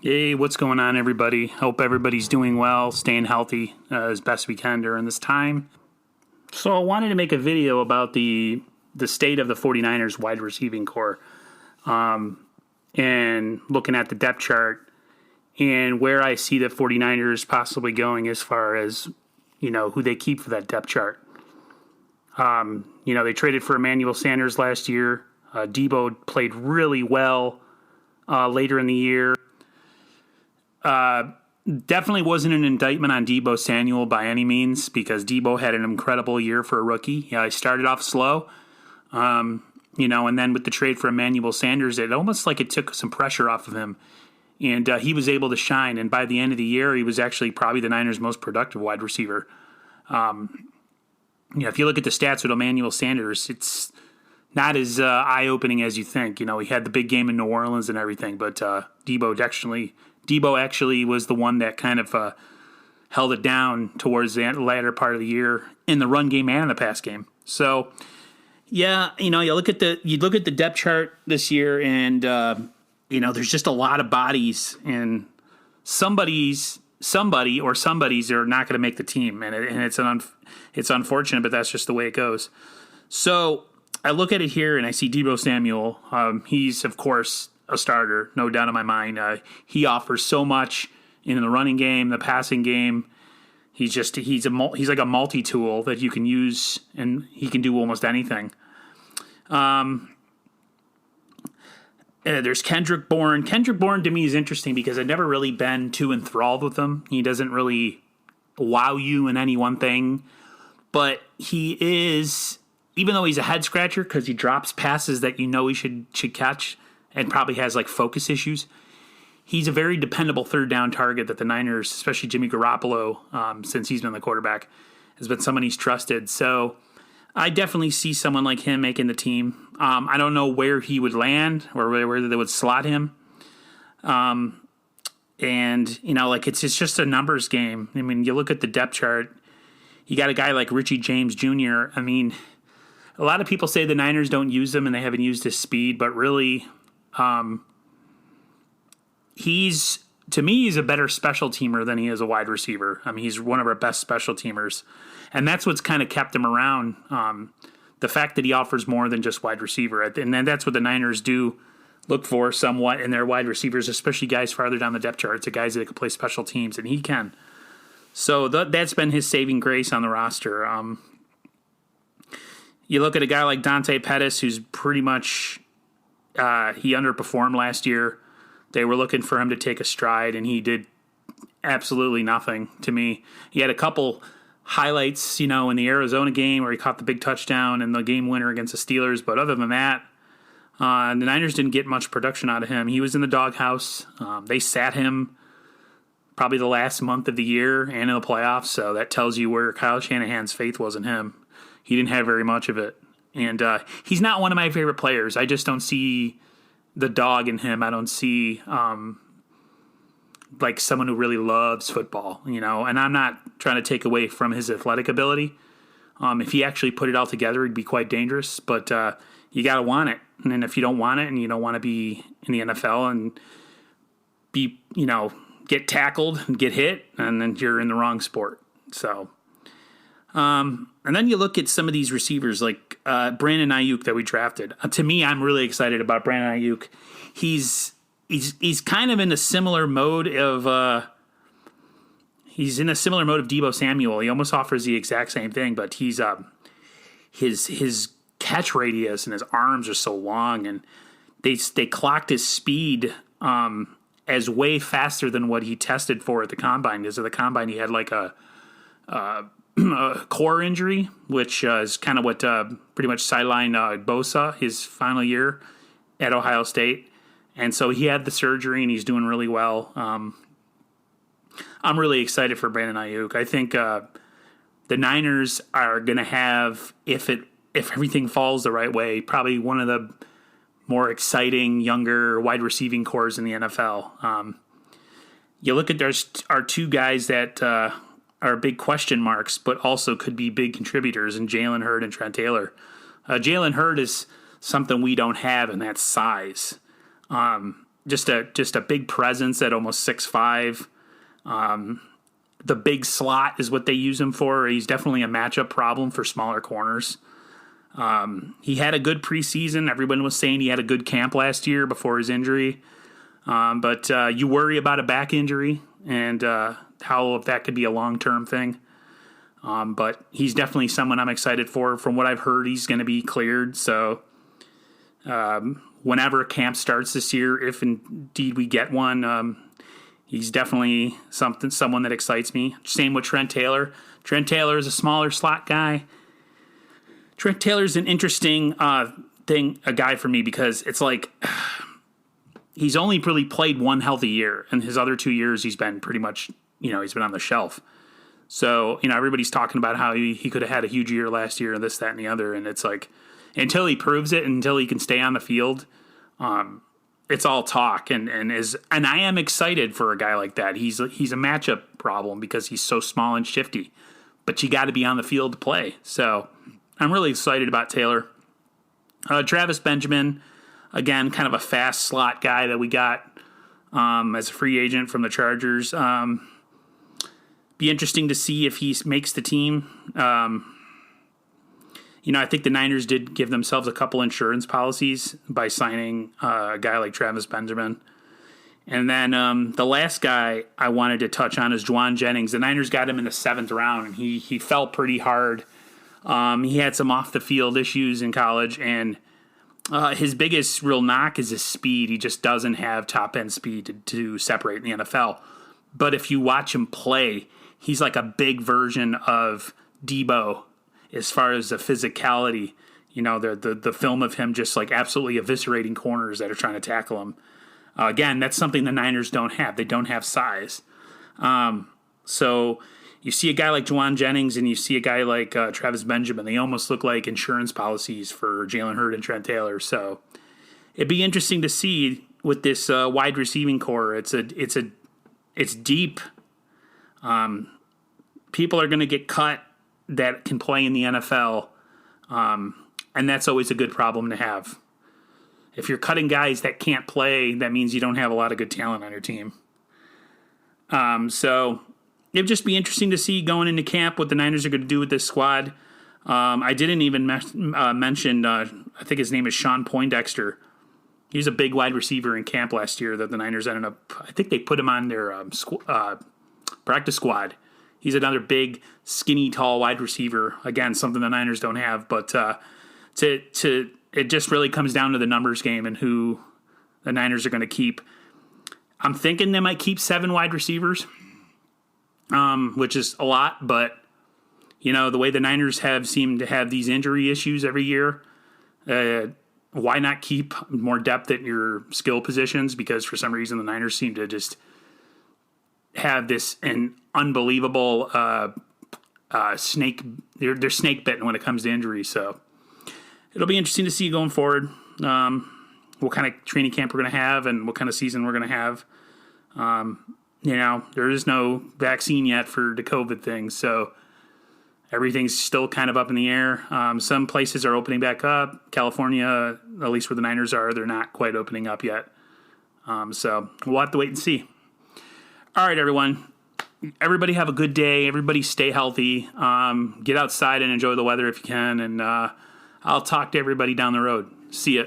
Hey, what's going on, everybody? Hope everybody's doing well, staying healthy as best we can during this time. So I wanted to make a video about the state of the 49ers wide receiving core, and looking at the depth chart and where I see the 49ers possibly going as far as, who they keep for that depth chart. They traded for Emmanuel Sanders last year. Deebo played really well later in the year. Definitely wasn't an indictment on Deebo Samuel by any means, because Deebo had an incredible year for a rookie. Yeah, he started off slow, and then with the trade for Emmanuel Sanders, it almost like it took some pressure off of him, and he was able to shine. And by the end of the year, he was actually probably the Niners' most productive wide receiver. If you look at the stats with Emmanuel Sanders, it's not as eye-opening as you think. He had the big game in New Orleans and everything, but Deebo actually was the one that kind of held it down towards the latter part of the year in the run game and in the pass game. So, yeah, you look at the depth chart this year, and there's just a lot of bodies, and somebody's are not going to make the team, and it's unfortunate, but that's just the way it goes. So I look at it here, and I see Deebo Samuel. He's of course a starter, no doubt in my mind. He offers so much in the running game, the passing game. He's like a multi-tool that you can use, and he can do almost anything. There's Kendrick Bourne. Kendrick Bourne to me is interesting because I've never really been too enthralled with him. He doesn't really wow you in any one thing, but he is, even though he's a head scratcher because he drops passes that he should catch, and probably has like focus issues, he's a very dependable third down target that the Niners, especially Jimmy Garoppolo, since he's been the quarterback, has been someone he's trusted. So I definitely see someone like him making the team. I don't know where he would land or where they would slot him. It's just a numbers game. I mean, you look at the depth chart, you got a guy like Richie James Jr. I mean, a lot of people say the Niners don't use him and they haven't used his speed, but really, he's a better special teamer than he is a wide receiver. I mean, he's one of our best special teamers, and that's what's kind of kept him around. The fact that he offers more than just wide receiver, and then that's what the Niners do look for somewhat in their wide receivers, especially guys farther down the depth chart. It's the guys that can play special teams, and he can. So that's been his saving grace on the roster. You look at a guy like Dante Pettis, who's pretty much he underperformed last year. They were looking for him to take a stride, and he did absolutely nothing to me. He had a couple highlights, in the Arizona game where he caught the big touchdown and the game winner against the Steelers. But other than that, the Niners didn't get much production out of him. He was in the doghouse. They sat him probably the last month of the year and in the playoffs, so that tells you where Kyle Shanahan's faith was in him. He didn't have very much of it. And he's not one of my favorite players. I just don't see the dog in him. I don't see like someone who really loves football, and I'm not trying to take away from his athletic ability. If he actually put it all together, he'd be quite dangerous, but you got to want it. And then if you don't want it and you don't want to be in the NFL and be, get tackled and get hit, and then you're in the wrong sport. So, and then you look at some of these receivers like Brandon Aiyuk that we drafted. To me, I'm really excited about Brandon Aiyuk. He's kind of in a similar mode of Deebo Samuel. He almost offers the exact same thing, but he's his catch radius and his arms are so long, and they clocked his speed as way faster than what he tested for at the combine. Because at the combine he had like a core injury, which is kind of what pretty much sidelined Bosa his final year at Ohio State. And so he had the surgery, and he's doing really well. I'm really excited for Brandon Aiyuk. I think the Niners are going to have, if everything falls the right way, probably one of the more exciting younger wide receiving cores in the NFL. You look at our two guys that are big question marks, but also could be big contributors in Jalen Hurd and Trent Taylor. Jalen Hurd is something we don't have, and that's size. just a big presence at almost 6'5". The big slot is what they use him for. He's definitely a matchup problem for smaller corners. He had a good preseason. Everyone was saying he had a good camp last year before his injury. But you worry about a back injury and how that could be a long-term thing. But he's definitely someone I'm excited for. From what I've heard, he's going to be cleared. So whenever camp starts this year, if indeed we get one, he's definitely someone that excites me. Same with Trent Taylor. Trent Taylor is a smaller slot guy. Trent Taylor's an interesting a guy for me because it's like he's only really played one healthy year, and his other 2 years he's been pretty much, he's been on the shelf. So, everybody's talking about how he could have had a huge year last year and this, that, and the other, and it's like until he proves it, until he can stay on the field, it's all talk, and I am excited for a guy like that. He's a matchup problem because he's so small and shifty, but you got to be on the field to play. So I'm really excited about Taylor. Travis Benjamin, again, kind of a fast slot guy that we got as a free agent from the Chargers. Be interesting to see if he makes the team. I think the Niners did give themselves a couple insurance policies by signing a guy like Travis Benjamin. And then the last guy I wanted to touch on is Juwan Jennings. The Niners got him in the 7th round, and he fell pretty hard. He had some off-the-field issues in college, and his biggest real knock is his speed. He just doesn't have top-end speed to separate in the NFL. But if you watch him play, he's like a big version of Deebo as far as the physicality. The film of him just like absolutely eviscerating corners that are trying to tackle him. Again, that's something the Niners don't have. They don't have size. So you see a guy like Juwan Jennings and you see a guy like Travis Benjamin. They almost look like insurance policies for Jalen Hurd and Trent Taylor. So it'd be interesting to see with this wide receiving core. It's deep. People are going to get cut that can play in the NFL, and that's always a good problem to have. If you're cutting guys that can't play, that means you don't have a lot of good talent on your team. So it'd just be interesting to see going into camp what the Niners are going to do with this squad. I didn't even mention, I think his name is Shawn Poindexter. He was a big wide receiver in camp last year that the Niners ended up, I think they put him on their practice squad. He's another big, skinny, tall wide receiver. Again, something the Niners don't have. But it just really comes down to the numbers game and who the Niners are going to keep. I'm thinking they might keep 7 wide receivers, which is a lot. But, the way the Niners seem to have these injury issues every year, why not keep more depth at your skill positions? Because for some reason the Niners seem to just have an unbelievable snake. They're snake bitten when it comes to injuries. So it'll be interesting to see going forward what kind of training camp we're going to have and what kind of season we're going to have. There is no vaccine yet for the COVID thing, so everything's still kind of up in the air. Some places are opening back up. California, at least where the Niners are, they're not quite opening up yet. So we'll have to wait and see. All right, everyone. Everybody have a good day. Everybody stay healthy. Get outside and enjoy the weather if you can. And I'll talk to everybody down the road. See ya.